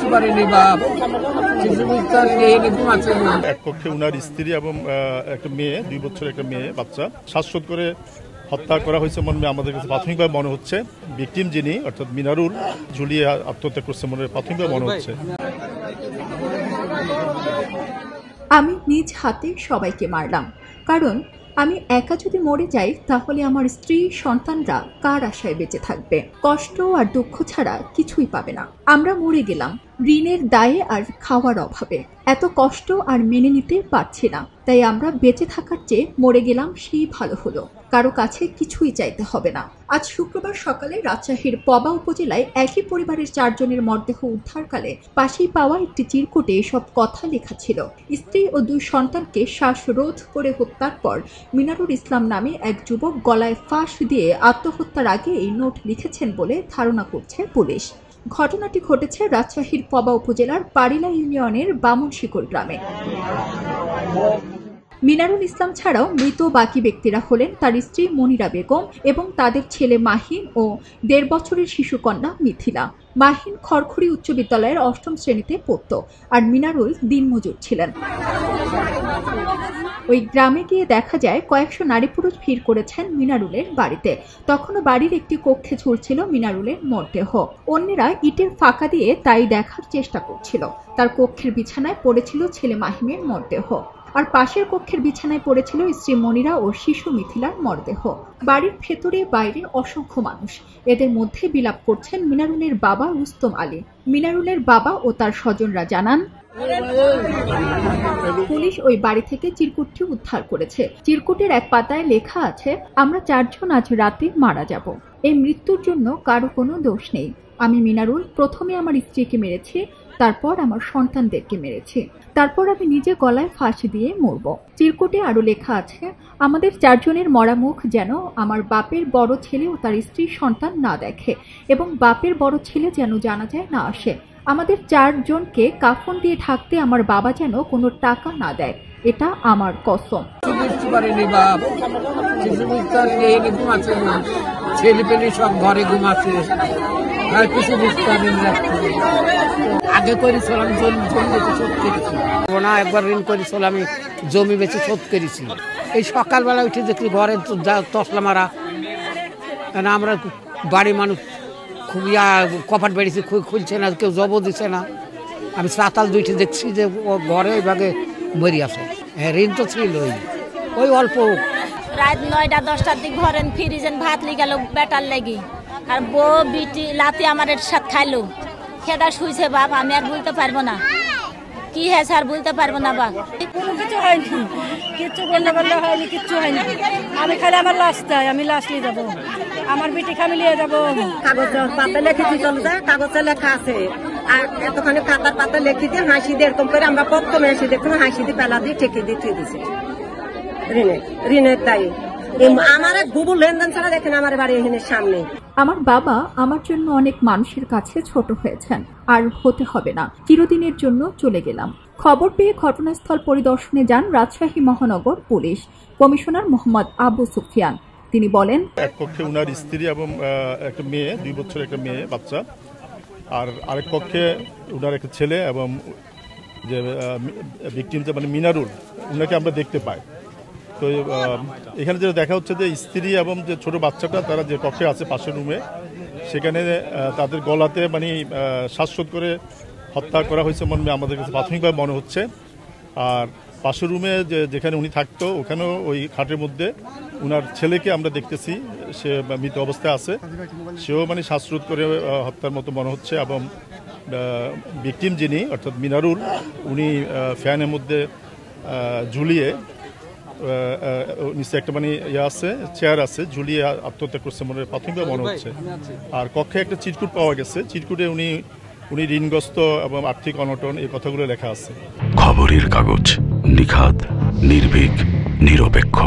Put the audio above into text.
বুঝতে পারিনি বাপ, কিছু বুঝতে পারিনি, ঘুমাচ্ছে না। এক পক্ষে উনার স্ত্রী এবং একটা মেয়ে, 2 বছরের একটা মেয়ে বাচ্চা শ্বাসরোধ করে হত্যা করা হয়েছে মর্মে আমাদের কাছে প্রাথমিকভাবে মনে হচ্ছে। ভিকটিম যিনি অর্থাৎ মিনারুল ঝুলিয়ে আত্মহত্যা করছে মনে প্রাথমিকভাবে মনে হচ্ছে। আমি নিজ হাতে সবাইকে মারলাম, কারণ আমি একা যদি মরে যাই তাহলে আমার স্ত্রী সন্তানরা কার আশায় বেঁচে থাকবে? কষ্ট আর দুঃখ ছাড়া কিছুই পাবে না। আমরা মরে গেলাম ঋণের দায়ে আর খাওয়ার অভাবে। এত কষ্ট আর মেনে নিতে পারছি না, তাই আমরা বেঁচে থাকার চেয়ে মরে গেলাম সেই ভালো হলো। কারো কাছে কিছুই চাইতে হবে না। আজ শুক্রবার সকালে রাজশাহীর পবা উপজেলায় একই পরিবারের 4 জনের মরদেহ উদ্ধারকালে পাশেই পাওয়া একটি চিরকুটে এসব কথা লেখা ছিল। স্ত্রী ও 2 সন্তানকে শ্বাসরোধ করে হত্যার পর মিনারুল ইসলাম নামে এক যুবক গলায় ফাঁস দিয়ে আত্মহত্যার আগে এই নোট লিখেছেন বলে ধারণা করছে পুলিশ। ঘটনাটি ঘটেছে রাজশাহীর পবা উপজেলার পারিলা ইউনিয়নের বামনশিকর গ্রামে। মিনারুল ইসলাম ছাড়াও মৃত বাকি ব্যক্তিরা হলেন তার স্ত্রী মনিরা বেগম এবং তাদের ছেলে মাহিন ও 1.5 বছরের শিশুকন্যা মিথিলা। মাহিন খড়খড়ি উচ্চ বিদ্যালয়ের 8ম শ্রেণীতে পড়ত, আর মিনারুল দিনমজুর ছিলেন। ওই গ্রামে গিয়ে দেখা যায় কয়েকশো নারী পুরুষ ভিড় করেছেন মিনারুলের বাড়িতে। তখনও বাড়ির একটি কক্ষে ঝুলছিল মিনারুলের মরদেহ। অন্যেরা ইটের ফাঁকা দিয়ে তাই দেখার চেষ্টা করছিল। তার কক্ষের বিছানায় পড়েছিল ছেলে মাহিমের মরদেহ, আর পাশের কক্ষের বিছানায় পড়েছিল স্ত্রী মনিরা ও শিশু মিথিলার মরদেহ। বাড়ির ভেতরে বাইরে অসংখ্য মানুষ। এদের মধ্যে বিলাপ করছেন মিনারুলের বাবা রুস্তম আলী। মিনারুলের বাবা ও তার স্বজনরা জানান, পুলিশ ওই বাড়ি থেকে চিরকুটটি উদ্ধার করেছে। চিরকুটের এক পাতায় লেখা আছে, আমরা 4 জন আজ রাতে মারা যাব। এই মৃত্যুর জন্য কারো কোনো দোষ নেই। আমি মিনারুল প্রথমে আমার স্ত্রীকে মেরেছি, তারপর আমার সন্তানদেরকে মেরেছি, তারপর আমি নিজে গলায় ফাঁসি দিয়ে মরব। চিরকুটে আরো লেখা আছে, আমাদের 4 জনের মরা মুখ যেন আমার বাপের বড় ছেলে ও তার স্ত্রী সন্তান না দেখে, এবং বাপের বড় ছেলে যেন জানাজায় না আসে। আমাদের 4 জনকে কাফন দিয়ে ঢাকতে আমার বাবা যেন কোনো টাকা না দেয়, এটা আমার কসম। বুঝতে পারিনি বাপ, কিছু বুঝতে পারিনি, ঘুমাচ্ছে না। ছেলে পেলে সব ঘরে ঘুমাচ্ছে, আর কিছু বুঝতে পারিনি। আগে করেছিলাম জমি বেচে শোধ করেছি না, একবার ঋণ করেছিলাম, আমি জমি বেচে শোধ করেছি। এই সকালবেলা উঠে দেখি ঘরে তসলা মারা, কারণ আমরা বাড়ি মানুষ খুব কপাট বেড়েছি, খুলছে না, কেউ জব দিচ্ছে না। আমি সাতাল দুইটি দেখছি যে ও ঘরে ওইভাবে মরি আছে। হ্যাঁ, ঋণ তো ছিল ওই অল্প। রাত 9টা-10টার দিক ঘরে ফ্রিজেন ভাত লি গেল বেটার লেগে, আর বউ বিটি লাতি আমার এর সাথে খাইলো, খেদা শুইছে বাপ। আমি আর বলতে পারবো না কি হ্যাঁ স্যার, বলতে পারবো না বাপ। কোনো কিছু হয়নি, কিচ্ছু বললে বললে হয়নি, কিচ্ছু হয়নি। আমি খালি আমার লাশ চাই, আমি লাশ নিয়ে যাবো, আমার বিটিকে আমি নিয়ে যাবো। কাগজ পাতা লিখেছি, চলছে কাগজে লেখা আছে, আর এতখানি খাতার পাতা লিখে দিয়ে হাসি দিয়ে এরকম করে আমরা প্রথমে এসে দেখুন হাসি দিয়ে পেলা দিয়ে ঠেকে দিয়ে থুয়ে দিছে ঋণের দায়ী। আমার গুবুল লেনদেন ছাড়া দেখেন আমার বাড়ি এখানের সামনে। আমার বাবা আমার জন্য অনেক মানুষের কাছে ছোট হয়েছেন, আর হতে হবে না। চিরদিনের জন্য চলে গেলাম। খবর পেয়ে ঘটনাস্থল পরিদর্শনে যান রাজশাহী মহানগর পুলিশ কমিশনার মোহাম্মদ আবু সুফিয়ান। তিনি বলেন, এক পক্ষে উনার স্ত্রী এবং একটা মেয়ে, 2 বছরের একটা মেয়ে বাচ্চা, আর আরেক পক্ষে উনার একটা ছেলে এবং যে ভিকটিম যে মানে মিনারুল, উনাকে আমরা দেখতে পাই। তো এখানে যেটা দেখা হচ্ছে যে স্ত্রী এবং যে ছোট বাচ্চাটা তারা যে কক্ষে আছে পাশের রুমে, সেখানে তাদের গলাতে মানে শ্বাসরোধ করে হত্যা করা হয়েছে মর্মে আমাদের কাছে প্রাথমিকভাবে মনে হচ্ছে। আর পাশের রুমে যেখানে উনি থাকতো ওখানেও ওই খাটের মধ্যে উনার ছেলেকে আমরা দেখতেছি, সে মৃত অবস্থায় আছে, সেও মানে শ্বাসরোধ করে হত্যার মতো মনে হচ্ছে। এবং ভিকটিম যিনি অর্থাৎ মিনারুল, উনি ফ্যানের মধ্যে ঝুলিয়ে নিচে একটা মানে আছে চেয়ার আছে, ঝুলিয়ে আত্মহত্যা করছে মনে প্রাথমিকভাবে মনে হচ্ছে। আর কক্ষে একটা চিরকুট পাওয়া গেছে, চিরকুটে উনি ঋণগ্রস্ত এবং আর্থিক অনটন এই কথাগুলো লেখা আছে। খবরের কাগজ, নিখাত, নির্ভীক, নিরপেক্ষ।